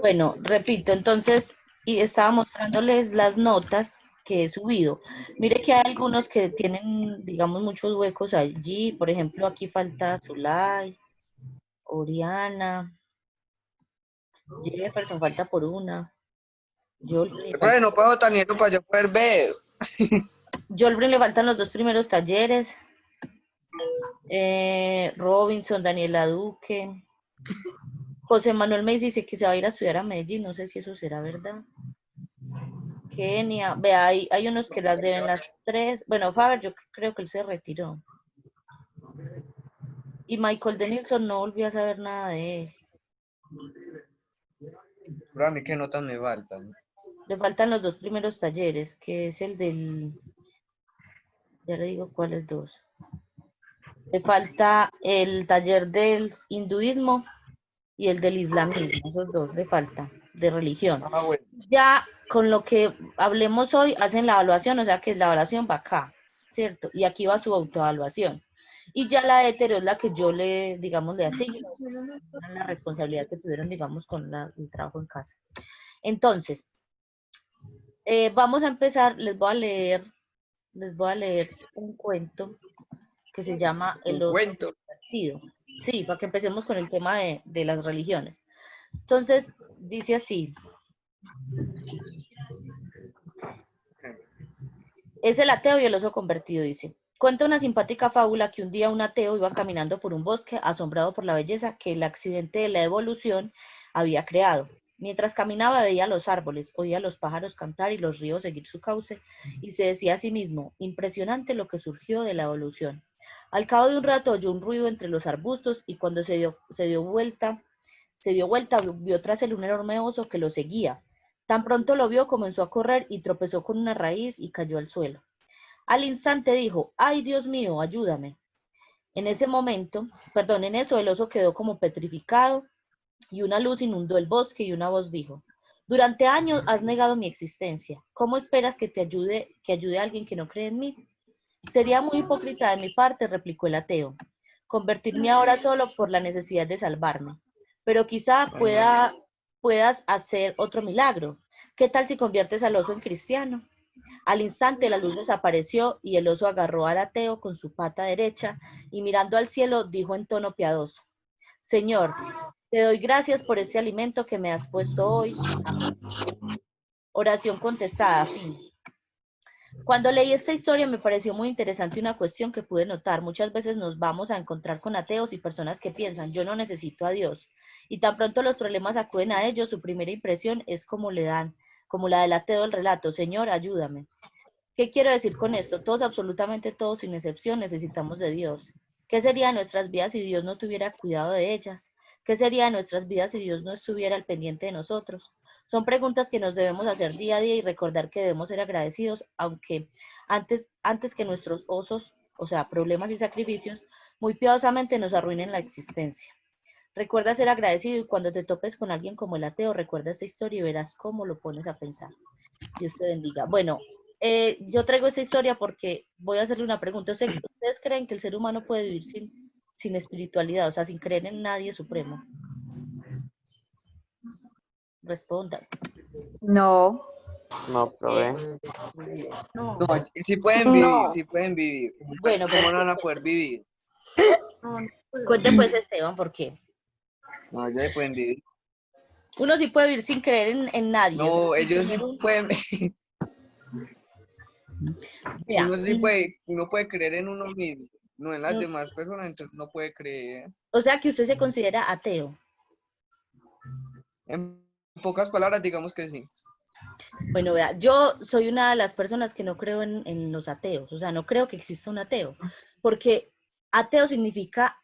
Bueno, repito, entonces, y estaba mostrándoles las notas que he subido. Mire que hay algunos que tienen, digamos, muchos huecos allí. Por ejemplo, aquí falta Zulay, Oriana, Jefferson falta por una. Jolbrin le falta, Pues no puedo Daniel para yo poder ver. Jolbrin le faltan los dos primeros talleres. Robinson, Daniela Duque. José Manuel me dice que se va a ir a estudiar a Medellín. No sé si eso será verdad. Kenia, vea, hay unos que las deben las tres. Bueno, Faber, yo creo que él se retiró. Y Michael Denilson no volví a saber nada de él. Pero a mí qué notas me faltan. Le faltan los dos primeros talleres, que es el del. Ya le digo cuáles dos. Le falta el taller del hinduismo y el del islamismo. Esos dos le falta, de religión. Ah, bueno. Ya con lo que hablemos hoy, hacen la evaluación, o sea que la evaluación va acá, ¿cierto? Y aquí va su autoevaluación. Y ya la hetero es la que yo le, digamos, le asigno la responsabilidad que tuvieron, digamos, con el trabajo en casa. Entonces, vamos a empezar, les voy a leer un cuento que se llama El Un oso cuento. divertido. Sí, para que empecemos con el tema de las religiones. Entonces, dice así, es el ateo y el oso convertido, dice. Cuenta una simpática fábula que un día un ateo iba caminando por un bosque asombrado por la belleza que el accidente de la evolución había creado. Mientras caminaba veía los árboles, oía los pájaros cantar y los ríos seguir su cauce, y se decía a sí mismo, impresionante lo que surgió de la evolución. Al cabo de un rato oyó un ruido entre los arbustos y cuando se dio vuelta, vio tras él un enorme oso que lo seguía. Tan pronto lo vio, comenzó a correr y tropezó con una raíz y cayó al suelo. Al instante dijo, ¡ay, Dios mío, ayúdame! En ese momento, perdón, en eso el oso quedó como petrificado y una luz inundó el bosque y una voz dijo, durante años has negado mi existencia. ¿Cómo esperas que ayude a alguien que no cree en mí? Sería muy hipócrita de mi parte, replicó el ateo, convertirme ahora solo por la necesidad de salvarme. Pero quizá puedas hacer otro milagro. ¿Qué tal si conviertes al oso en cristiano? Al instante la luz desapareció y el oso agarró al ateo con su pata derecha y mirando al cielo dijo en tono piadoso, Señor, te doy gracias por este alimento que me has puesto hoy. Amén. Oración contestada, fin. Cuando leí esta historia me pareció muy interesante una cuestión que pude notar. Muchas veces nos vamos a encontrar con ateos y personas que piensan, yo no necesito a Dios. Y tan pronto los problemas acuden a ellos, su primera impresión es como la del ateo del relato, Señor, ayúdame. ¿Qué quiero decir con esto? Todos, absolutamente todos, sin excepción, necesitamos de Dios. ¿Qué sería de nuestras vidas si Dios no tuviera cuidado de ellas? ¿Qué sería de nuestras vidas si Dios no estuviera al pendiente de nosotros? Son preguntas que nos debemos hacer día a día y recordar que debemos ser agradecidos, aunque antes que nuestros osos, o sea, problemas y sacrificios, muy piadosamente nos arruinen la existencia. Recuerda ser agradecido y cuando te topes con alguien como el ateo, recuerda esta historia y verás cómo lo pones a pensar. Dios te bendiga. Bueno, yo traigo esta historia porque voy a hacerle una pregunta. ¿Ustedes creen que el ser humano puede vivir sin espiritualidad, o sea, sin creer en nadie supremo? Respondan. No, No probé. No. No, sí pueden vivir, no. sí pueden vivir. Bueno, ¿Cómo no van a perfecto. poder vivir? Cuente pues, Esteban, ¿por qué? No, ellos sí pueden vivir. Uno sí puede vivir sin creer en nadie. O sea, No, sin ellos sí tener un... pueden, Vea, uno puede creer en uno mismo, no en las mm, demás personas, entonces no puede creer. o sea que usted se considera ateo. En pocas palabras, digamos que sí. Bueno, vea, yo soy una de las personas que no creo en los ateos, o sea, no creo que exista un ateo, porque ateo significa,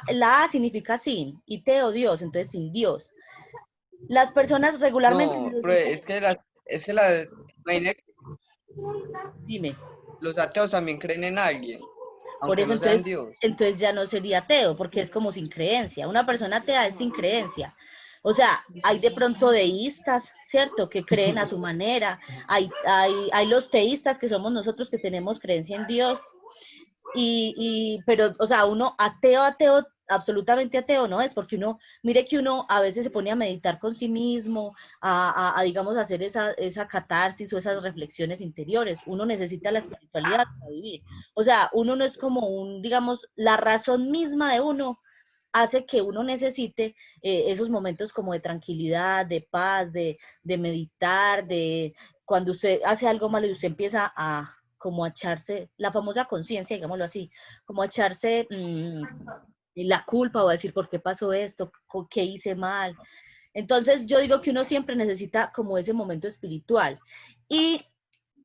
la A significa sin, y teo Dios, entonces sin Dios. Las personas regularmente No, pero necesitan, imagine que dime, los ateos también creen en alguien, por aunque eso no sean Dios. entonces ya no sería ateo, porque es como sin creencia. Una persona atea es sin creencia. O sea, hay de pronto deístas, ¿cierto? Que creen a su manera. Hay los teístas que somos nosotros que tenemos creencia en Dios. Pero, o sea, uno ateo, absolutamente ateo no es, porque uno, mire que uno a veces se pone a meditar con sí mismo, digamos, hacer esa catarsis o esas reflexiones interiores. Uno necesita la espiritualidad para vivir. O sea, uno no es como digamos, la razón misma de uno hace que uno necesite esos momentos como de tranquilidad, de paz, de meditar, de cuando usted hace algo malo y usted empieza como a echarse, la famosa conciencia, digámoslo así, como a echarse la culpa o a decir por qué pasó esto, qué hice mal. Entonces yo digo que uno siempre necesita como ese momento espiritual. Y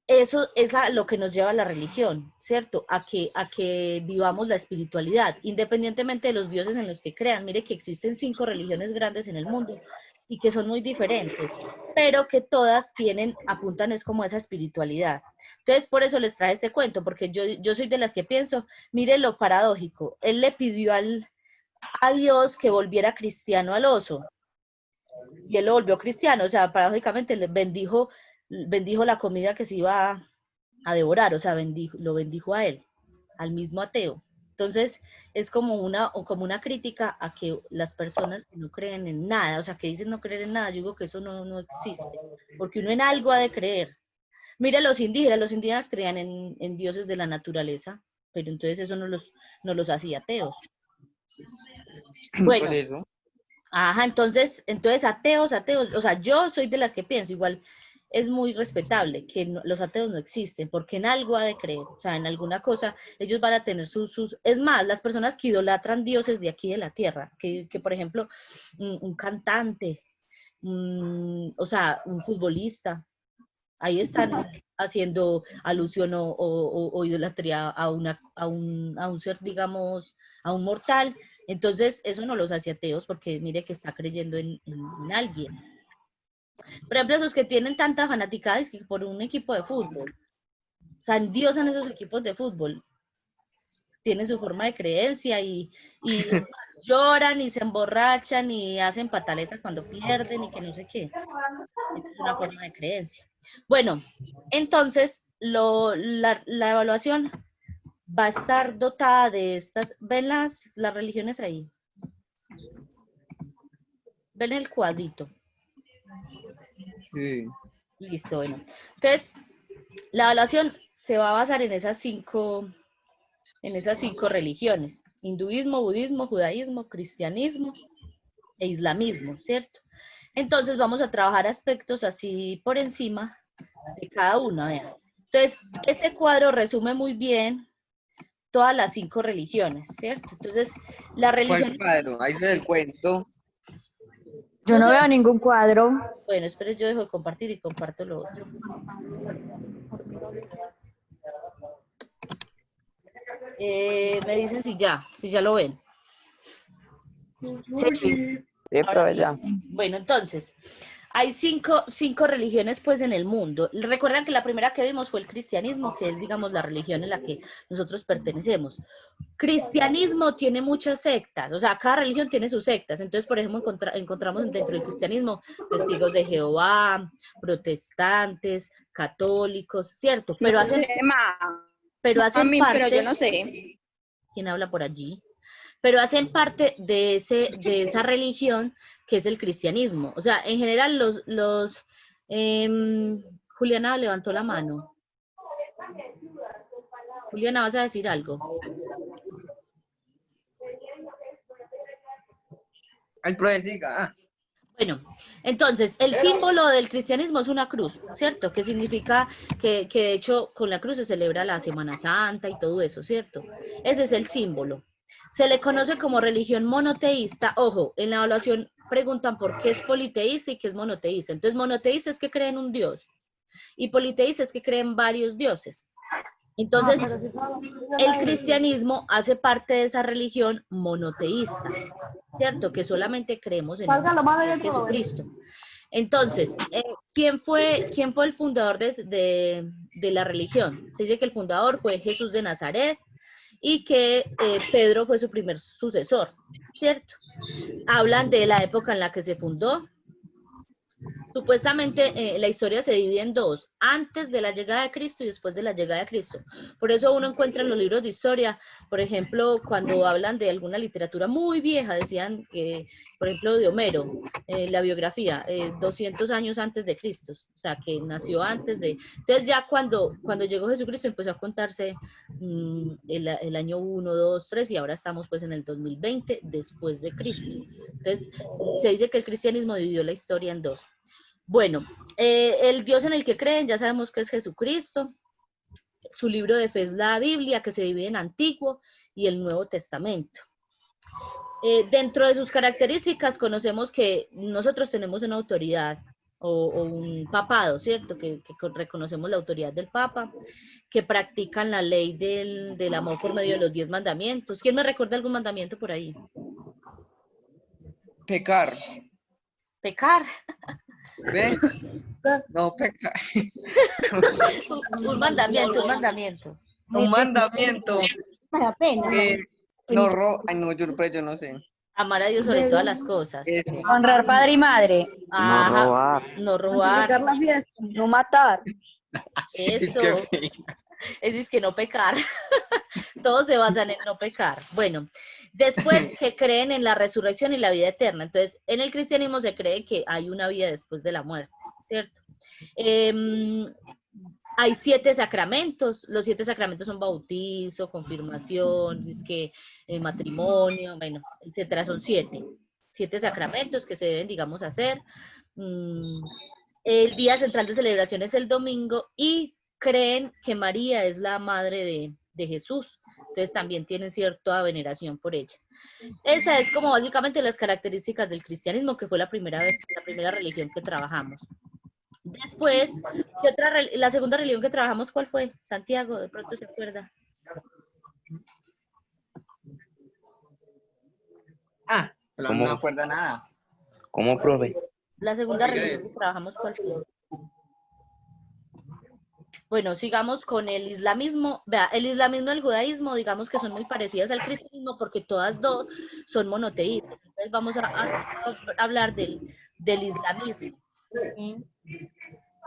eso es a lo que nos lleva a la religión, ¿cierto? A que vivamos la espiritualidad, independientemente de los dioses en los que crean. Mire que existen 5 religiones grandes en el mundo y que son muy diferentes, pero que todas apuntan es como esa espiritualidad. Entonces, por eso les traje este cuento, porque yo soy de las que pienso, mire lo paradójico, él le pidió a Dios que volviera cristiano al oso, y él lo volvió cristiano, o sea, paradójicamente le bendijo la comida que se iba a devorar, o sea, lo bendijo a él, al mismo ateo. Entonces, es como una crítica a que las personas que no creen en nada, o sea, que dicen no creer en nada, yo digo que eso no existe, porque uno en algo ha de creer. Mira, los indígenas creían en dioses de la naturaleza, pero entonces eso no los hacía ateos. Por Bueno, eso. ajá, entonces ateos, o sea, yo soy de las que pienso, igual es muy respetable que los ateos no existen, porque en algo ha de creer, o sea, en alguna cosa, ellos van a tener es más, las personas que idolatran dioses de aquí de la tierra, que por ejemplo, un cantante, o sea, un futbolista, ahí están haciendo alusión o idolatría a un ser, digamos, a un mortal. Entonces, eso no los hace ateos porque mire que está creyendo en alguien. Por ejemplo, esos que tienen tanta fanaticada es que por un equipo de fútbol, o sea, endiosan esos equipos de fútbol, tienen su forma de creencia y lloran y se emborrachan y hacen pataletas cuando pierden y que no sé qué. Es una forma de creencia. Bueno, entonces la evaluación va a estar dotada de estas, ven las religiones ahí, ven el cuadrito. Sí. Listo, bueno. Entonces, la evaluación se va a basar en esas cinco religiones: hinduismo, budismo, judaísmo, cristianismo e islamismo, ¿cierto? Entonces vamos a trabajar aspectos así por encima de cada una, vean. Entonces, este cuadro resume muy bien todas las 5 religiones, ¿cierto? Entonces, la ¿Cuál religión... cuadro? Ahí se el cuento. Yo no veo ningún cuadro. Bueno, espera, yo dejo de compartir y comparto lo otro. Me dicen si ya lo ven. Sí, Ahora pero sí. ya. Bueno, entonces, hay cinco religiones pues en el mundo. Recuerdan que la primera que vimos fue el cristianismo, que es, digamos, la religión en la que nosotros pertenecemos. Cristianismo tiene muchas sectas, o sea, cada religión tiene sus sectas. Entonces, por ejemplo, encontramos dentro del cristianismo testigos de Jehová, protestantes, católicos, ¿cierto? Pero No sé, hacen mami, pero yo parte... no sé. ¿Quién habla por allí? Pero hacen parte de esa religión que es el cristianismo. O sea, en general Juliana levantó la mano. Juliana, ¿vas a decir algo? El profe siga. Bueno, entonces, el símbolo del cristianismo es una cruz, ¿cierto? Que significa que de hecho con la cruz se celebra la Semana Santa y todo eso, ¿cierto? Ese es el símbolo. Se le conoce como religión monoteísta. Ojo, en la evaluación preguntan por qué es politeísta y qué es monoteísta. Entonces, monoteísta es que cree en un dios y politeísta es que cree en varios dioses. Entonces, el cristianismo hace parte de esa religión monoteísta, ¿cierto? Que solamente creemos en Jesucristo. Entonces, ¿quién fue el fundador de la religión? Se dice que el fundador fue Jesús de Nazaret y que Pedro fue su primer sucesor, ¿cierto? Hablan de la época en la que se fundó, Supuestamente la historia se divide en dos, antes de la llegada de Cristo y después de la llegada de Cristo. Por eso uno encuentra en los libros de historia, por ejemplo, cuando hablan de alguna literatura muy vieja, decían que, por ejemplo, de Homero, la biografía, 200 años antes de Cristo, o sea, que nació antes de... Entonces ya cuando llegó Jesucristo empezó a contarse el año 1, 2, 3 y ahora estamos pues en el 2020 después de Cristo. Entonces se dice que el cristianismo dividió la historia en dos. Bueno, el Dios en el que creen ya sabemos que es Jesucristo. Su libro de fe es la Biblia, que se divide en Antiguo y el Nuevo Testamento. Dentro de sus características conocemos que nosotros tenemos una autoridad o un papado, ¿cierto? Que reconocemos la autoridad del Papa, que practican la ley del amor por medio de los 10 mandamientos. ¿Quién me recuerda algún mandamiento por ahí? Pecar. Pecar. ¿Ve? No, pecar. Un mandamiento, un mandamiento. Un mandamiento. Me da pena. No, ay, no, pero yo no sé. Amar a Dios sobre todas las cosas. Eso. Honrar padre y madre. Ajá, No robar. no robar. Santificar la fiesta. No matar. Eso. Es Es que no pecar. Todo se basa en el no pecar. Bueno, después que creen en la resurrección y la vida eterna. Entonces, en el cristianismo se cree que hay una vida después de la muerte, ¿cierto? Hay 7 sacramentos. Los 7 sacramentos son bautizo, confirmación, matrimonio, bueno, etcétera. Son 7. 7 sacramentos que se deben, digamos, hacer. El día central de celebración es el domingo y creen que María es la madre de Jesús. Entonces también tienen cierta veneración por ella. Esa es como básicamente las características del cristianismo, que fue la primera religión que trabajamos. Después, la segunda religión que trabajamos, ¿cuál fue? Santiago, de pronto se acuerda. Pero no me acuerdo nada. ¿Cómo, profe? La segunda religión que trabajamos, ¿cuál fue? Bueno, sigamos con el islamismo. Vea, el islamismo y el judaísmo, digamos que son muy parecidas al cristianismo porque todas dos son monoteístas. Entonces vamos a hablar del islamismo.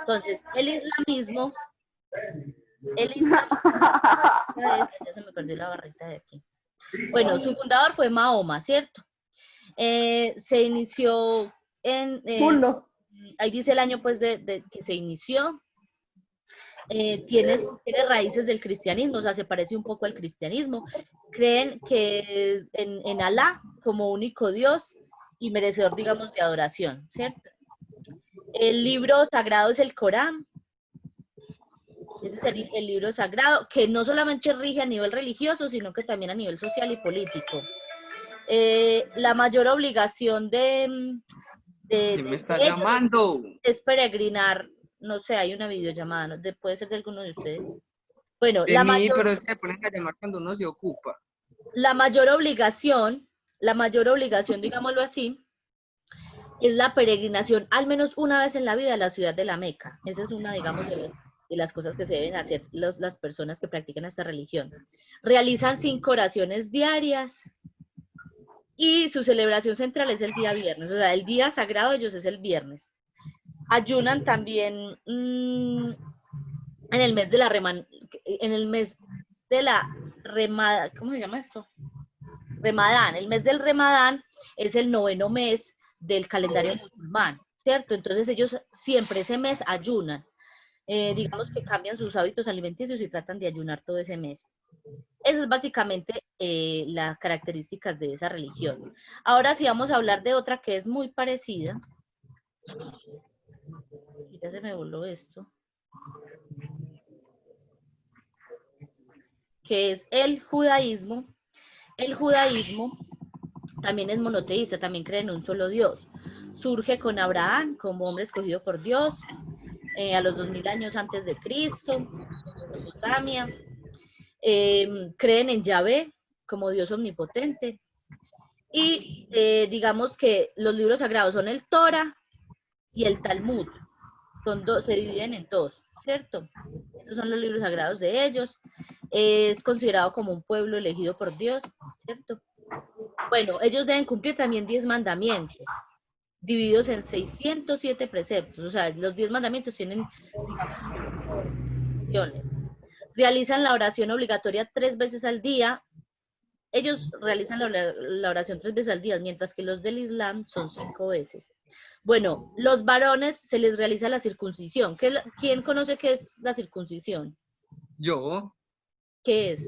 Entonces, el islamismo, ya se me perdió la barrita de aquí. Bueno, su fundador fue Mahoma, ¿cierto? Se inició ahí dice el año pues de que se inició. Tiene raíces del cristianismo, o sea, se parece un poco al cristianismo. Creen que en Alá como único Dios y merecedor, digamos, de adoración, ¿cierto? El libro sagrado es el Corán. Ese es el libro sagrado, que no solamente rige a nivel religioso, sino que también a nivel social y político. La mayor obligación ¿Quién me está llamando? es peregrinar. No sé, hay una videollamada, ¿no? Puede ser de alguno de ustedes. Bueno, De mí, pero es que ponen a llamar cuando uno se ocupa. La mayor obligación, digámoslo así, es la peregrinación al menos una vez en la vida a la ciudad de la Meca. Esa es una, digamos, de las cosas que se deben hacer las personas que practican esta religión. Realizan 5 oraciones diarias y su celebración central es el día viernes. O sea, el día sagrado de ellos es el viernes. Ayunan también en el mes de la ¿cómo se llama esto? Ramadán. El mes del Ramadán es el 9º mes del calendario musulmán, ¿cierto? Entonces ellos siempre ese mes ayunan. Digamos que cambian sus hábitos alimenticios y tratan de ayunar todo ese mes. Esas es básicamente las características de esa religión. Ahora sí vamos a hablar de otra que es muy parecida. Ya se me voló esto. Que es el judaísmo. El judaísmo también es monoteísta, también cree en un solo Dios. Surge con Abraham como hombre escogido por Dios, a los 2000 años antes de Cristo, Mesopotamia. Creen en Yahvé como Dios omnipotente. Y digamos que los libros sagrados son el Torah y el Talmud. Se dividen en 2, ¿cierto? Estos son los libros sagrados de ellos. Es considerado como un pueblo elegido por Dios, ¿cierto? Bueno, ellos deben cumplir también 10 mandamientos. divididos en 607 preceptos. O sea, los 10 mandamientos tienen, digamos, funciones. Realizan la oración obligatoria 3 veces al día. Ellos realizan la oración 3 veces al día, mientras que los del Islam son 5 veces. Bueno, los varones se les realiza la circuncisión. ¿Quién conoce qué es la circuncisión? Yo. ¿Qué es?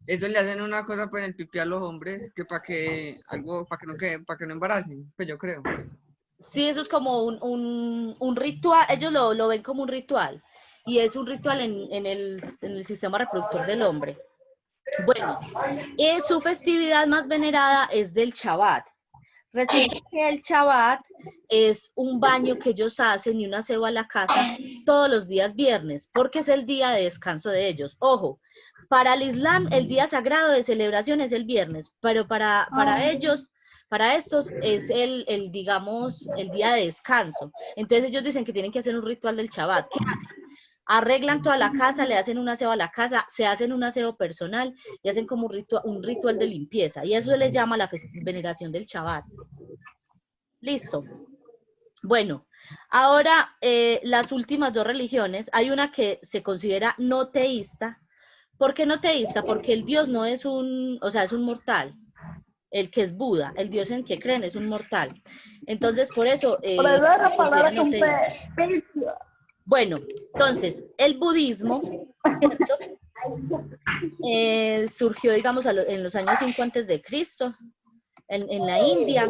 Eso le hacen una cosa por el pipí a los hombres, que para que no embaracen, pues yo creo. Sí, eso es como un ritual, ellos lo ven como un ritual, y es un ritual en el sistema reproductor del hombre. Bueno, su festividad más venerada es del Shabbat. Resulta que el Shabbat es un baño que ellos hacen y un aseo a la casa todos los días viernes, porque es el día de descanso de ellos. Ojo, para el Islam el día sagrado de celebración es el viernes, pero para ellos, para estos es digamos, el día de descanso. Entonces ellos dicen que tienen que hacer un ritual del Shabbat. ¿Qué hacen? Arreglan toda la casa, le hacen un aseo a la casa, se hacen un aseo personal y hacen como un ritual de limpieza. Y eso se le llama la veneración del Shabbat. Listo. Bueno, ahora las últimas dos religiones, hay una que se considera no teísta. ¿Por qué no teísta? Porque el Dios no es o sea, es un mortal. El que es Buda, el Dios en que creen es un mortal. Entonces, por eso... no teísta. Bueno, entonces, el budismo, ¿cierto? Surgió, digamos, en los años 5 antes de Cristo, en la India,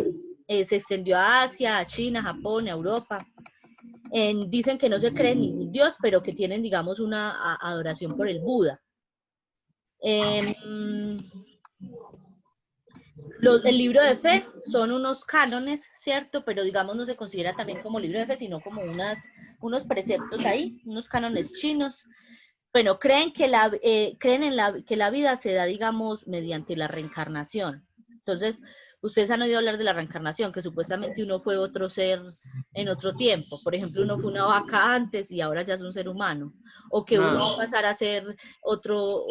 se extendió a Asia, a China, a Japón, a Europa. Dicen que no se cree en ningún dios, pero que tienen, digamos, una adoración por el Buda. El libro de fe son unos cánones, ¿cierto? Pero digamos no se considera también como libro de fe, sino como unos preceptos ahí, unos cánones chinos. Bueno, creen que que la vida se da, digamos, mediante la reencarnación. Entonces, ustedes han oído hablar de la reencarnación, que supuestamente uno fue otro ser en otro tiempo. Por ejemplo, uno fue una vaca antes y ahora ya es un ser humano. O que uno va a pasar a ser otro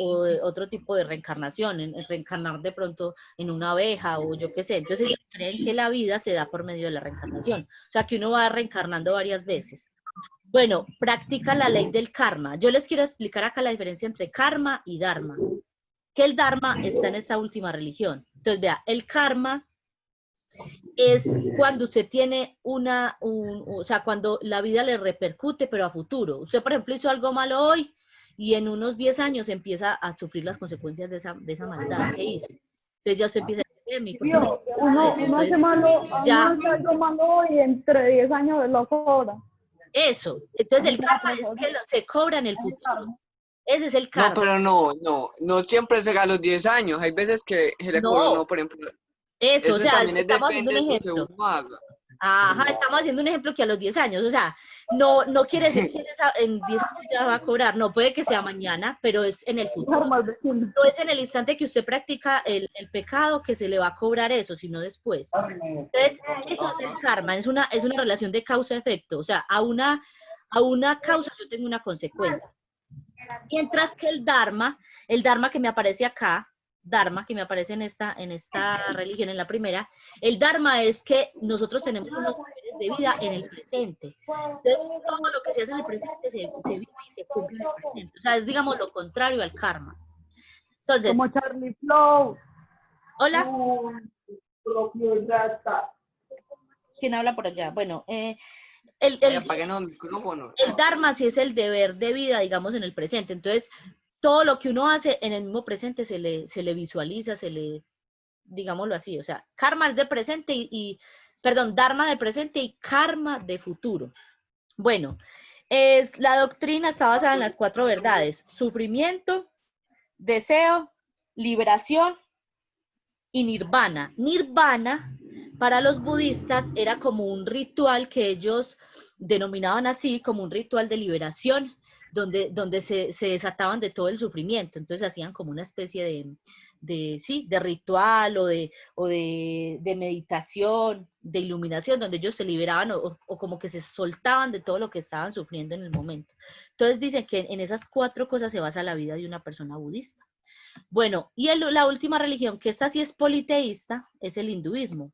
tipo de reencarnación, en reencarnar de pronto en una abeja o yo qué sé. Entonces, ellos creen que la vida se da por medio de la reencarnación. O sea, que uno va reencarnando varias veces. Bueno, practica la ley del karma. Yo les quiero explicar acá la diferencia entre karma y dharma. Que el dharma está en esta última religión. Entonces, vea, el karma es cuando usted tiene o sea, cuando la vida le repercute, pero a futuro. Usted, por ejemplo, hizo algo malo hoy y en unos 10 años empieza a sufrir las consecuencias de esa maldad que hizo. Entonces ya usted empieza a decir, uno hace algo malo y entre 10 años lo cobra. Eso. Entonces el karma es que se cobra en el futuro. Ese es el karma. No, pero no siempre se a los 10 años. Hay veces que se le cobra, no, por ejemplo. Eso, o sea, también estamos haciendo un ejemplo. Ajá, estamos haciendo un ejemplo que a los 10 años, o sea, no quiere decir que en 10 años ya va a cobrar, no, puede que sea mañana, pero es en el futuro. No es en el instante que usted practica el pecado que se le va a cobrar eso, sino después. Entonces, eso es el karma, es una relación de causa-efecto, o sea, a una causa yo tengo una consecuencia. Mientras que el dharma que me aparece acá, dharma que me aparece en esta religión, en la primera, el dharma es que nosotros tenemos unos poderes de vida en el presente. Entonces, todo lo que se hace en el presente se vive y se cumple en el presente. O sea, es, digamos, lo contrario al karma. Entonces, como Charlie Flow. Hola. ¿Quién habla por allá? Bueno, el dharma sí es el deber de vida, digamos, en el presente. Entonces, todo lo que uno hace en el mismo presente se le visualiza, digámoslo así, o sea, karma es de presente dharma de presente y karma de futuro. Bueno, la doctrina está basada en las 4 verdades: sufrimiento, deseo, liberación y nirvana. Nirvana, para los budistas, era como un ritual que ellos denominaban así, como un ritual de liberación, donde se desataban de todo el sufrimiento. Entonces hacían como una especie de ritual o de meditación, de iluminación, donde ellos se liberaban o como que se soltaban de todo lo que estaban sufriendo en el momento. Entonces dicen que en esas 4 cosas se basa la vida de una persona budista. Bueno, y la última religión, que esta sí es politeísta, es el hinduismo.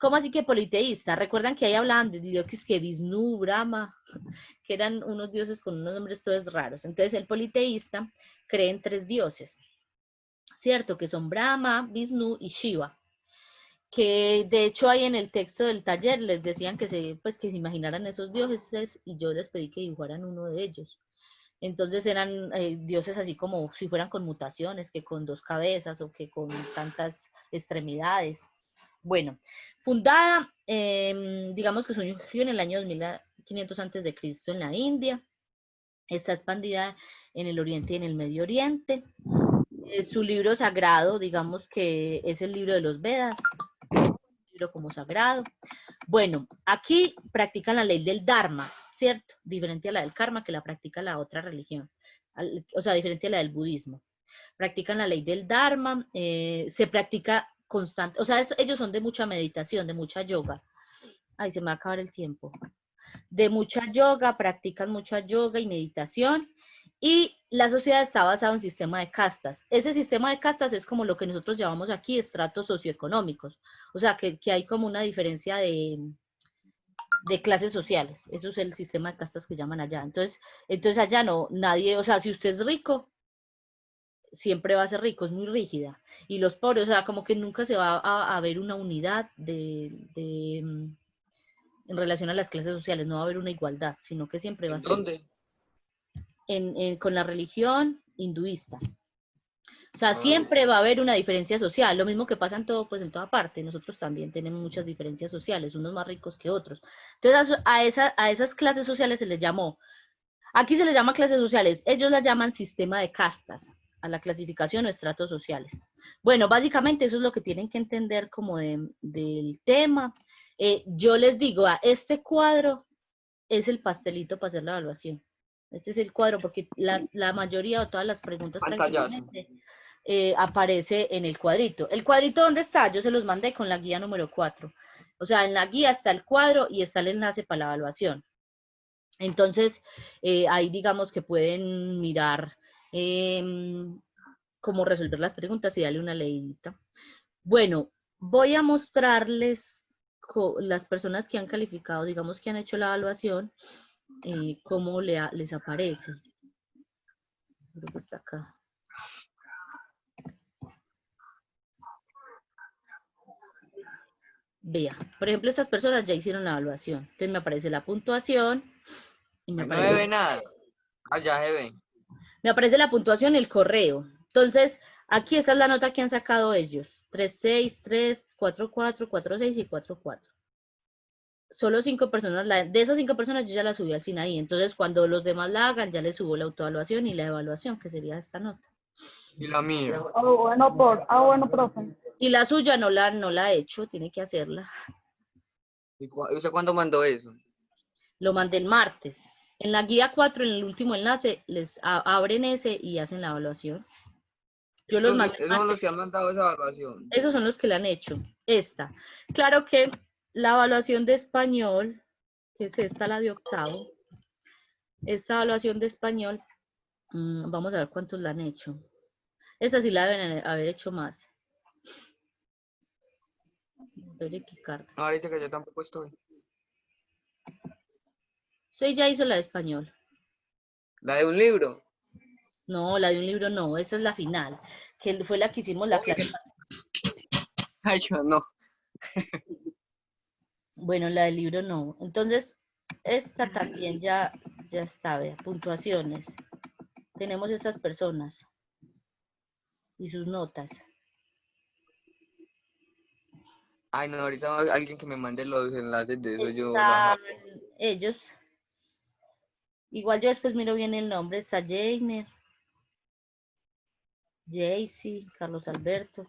¿Cómo así que politeísta? Recuerdan que ahí hablaban de dioses que Vishnu, Brahma, que eran unos dioses con unos nombres todos raros. Entonces el politeísta cree en 3 dioses, ¿cierto? Que son Brahma, Vishnu y Shiva. Que de hecho ahí en el texto del taller les decían que que se imaginaran esos dioses y yo les pedí que dibujaran uno de ellos. Entonces eran dioses así como si fueran con mutaciones, que con 2 cabezas o que con tantas extremidades. Bueno, fundada, digamos que surgió en el año 2500 antes de Cristo en la India. Está expandida en el Oriente y en el Medio Oriente. Su libro sagrado, digamos que es el libro de los Vedas, un libro como sagrado. Bueno, aquí practican la ley del Dharma, ¿cierto? Diferente a la del karma que la practica la otra religión, o sea, diferente a la del budismo. Practican la ley del Dharma, se practica constante, o sea, ellos son de mucha meditación, de mucha yoga. Ay, se me va a acabar el tiempo. De mucha yoga, practican mucha yoga y meditación. Y la sociedad está basada en un sistema de castas. Ese sistema de castas es como lo que nosotros llamamos aquí estratos socioeconómicos. O sea, que hay como una diferencia de clases sociales. Eso es el sistema de castas que llaman allá. Entonces allá no, nadie, o sea, si usted es rico, siempre va a ser rico, es muy rígida. Y los pobres, o sea, como que nunca se va a ver una unidad en relación a las clases sociales, no va a haber una igualdad, sino que siempre va a ser... ¿Dónde? Con la religión hinduista. O sea, siempre va a haber una diferencia social, lo mismo que pasa en todo, pues en toda parte. Nosotros también tenemos muchas diferencias sociales, unos más ricos que otros. Entonces, a esas clases sociales se les llamó, aquí se les llama clases sociales, ellos las llaman sistema de castas, a la clasificación o estratos sociales. Bueno, básicamente eso es lo que tienen que entender como del tema. Yo les digo, este cuadro es el pastelito para hacer la evaluación. Este es el cuadro, porque la mayoría o todas las preguntas prácticamente aparece en el cuadrito. ¿El cuadrito dónde está? Yo se los mandé con la guía número 4. O sea, en la guía está el cuadro y está el enlace para la evaluación. Entonces, ahí digamos que pueden mirar cómo resolver las preguntas y darle una leidita. Bueno, voy a mostrarles las personas que han calificado, digamos que han hecho la evaluación, cómo les aparece. Creo que está acá. Vea, por ejemplo, estas personas ya hicieron la evaluación. Entonces me aparece la puntuación. Y no se ve nada. Allá se ve. Me aparece la puntuación y el correo. Entonces, aquí esta es la nota que han sacado ellos. 3.6, 3, 4.4, 4.6 y 4.4. Solo 5 personas, de esas 5 personas yo ya la subí al Sinaí. Entonces, cuando los demás la hagan, ya les subo la autoevaluación y la evaluación, que sería esta nota. Y la mía. Bueno, profe. Y la suya no la he hecho, tiene que hacerla. ¿Y usted cuándo mandó eso? Lo mandé el martes. En la guía 4, en el último enlace, les abren ese y hacen la evaluación. Yo los mandé. Esos son los que han mandado esa evaluación. Esos son los que la han hecho. Esta. Claro que la evaluación de español, que es esta, la de octavo, esta evaluación de español, vamos a ver cuántos la han hecho. Esta sí la deben haber hecho más. Verificar. No, ahorita que yo tampoco estoy. Usted ya hizo la de español. ¿La de un libro? No, la de un libro no, esa es la final, que fue la que hicimos la clase. Ay, yo no. Bueno, la del libro no. Entonces, esta también ya está, vea, puntuaciones. Tenemos estas personas y sus notas. Ay, no, ahorita alguien que me mande los enlaces de eso, yo Están ellos. Igual yo después miro bien el nombre. Está Jainer, Jaycee, Carlos Alberto.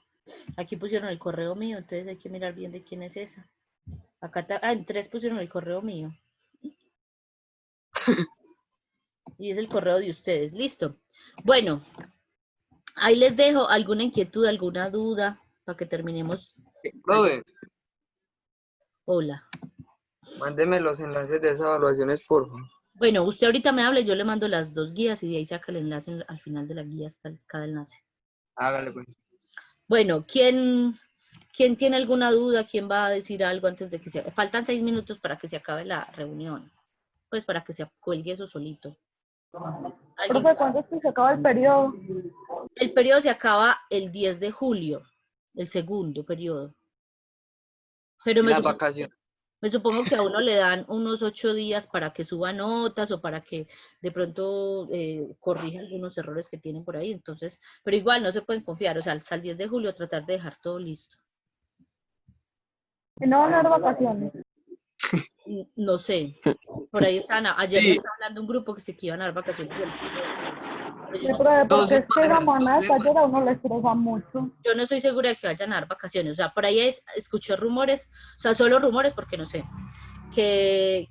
Aquí pusieron el correo mío, entonces hay que mirar bien de quién es esa. Acá en 3 pusieron el correo mío. Y es el correo de ustedes. Listo. Bueno, ahí les dejo alguna inquietud, alguna duda, para que terminemos. Profe, Hola. mándeme los enlaces de esas evaluaciones, por favor. Bueno, usted ahorita me habla y yo le mando las 2 guías y de ahí saca el enlace al final de la guía hasta cada enlace. Hágale, pues. Bueno, ¿quién ¿Quién tiene alguna duda? ¿Quién va a decir algo antes de que se... Faltan 6 minutos para que se acabe la reunión. Pues para que se cuelgue eso solito. ¿Alguien? Profe, ¿cuándo es que se acaba el periodo? El periodo se acaba el 10 de julio, el segundo periodo. Pero Las vacaciones. me supongo que a uno le dan unos 8 días para que suba notas o para que de pronto corrija algunos errores que tienen por ahí. Entonces, pero igual no se pueden confiar. O sea, hasta el 10 de julio tratar de dejar todo listo. ¿Y no van a dar vacaciones? No sé. Por ahí están. Ayer Sí. me estaba hablando un grupo que se iban a dar vacaciones. Sí, profe, porque es que la semana de 12 taller a uno le estresa mucho. Yo no estoy segura de que vayan a dar vacaciones. O sea, por ahí escuché rumores, o sea, solo rumores porque no sé, que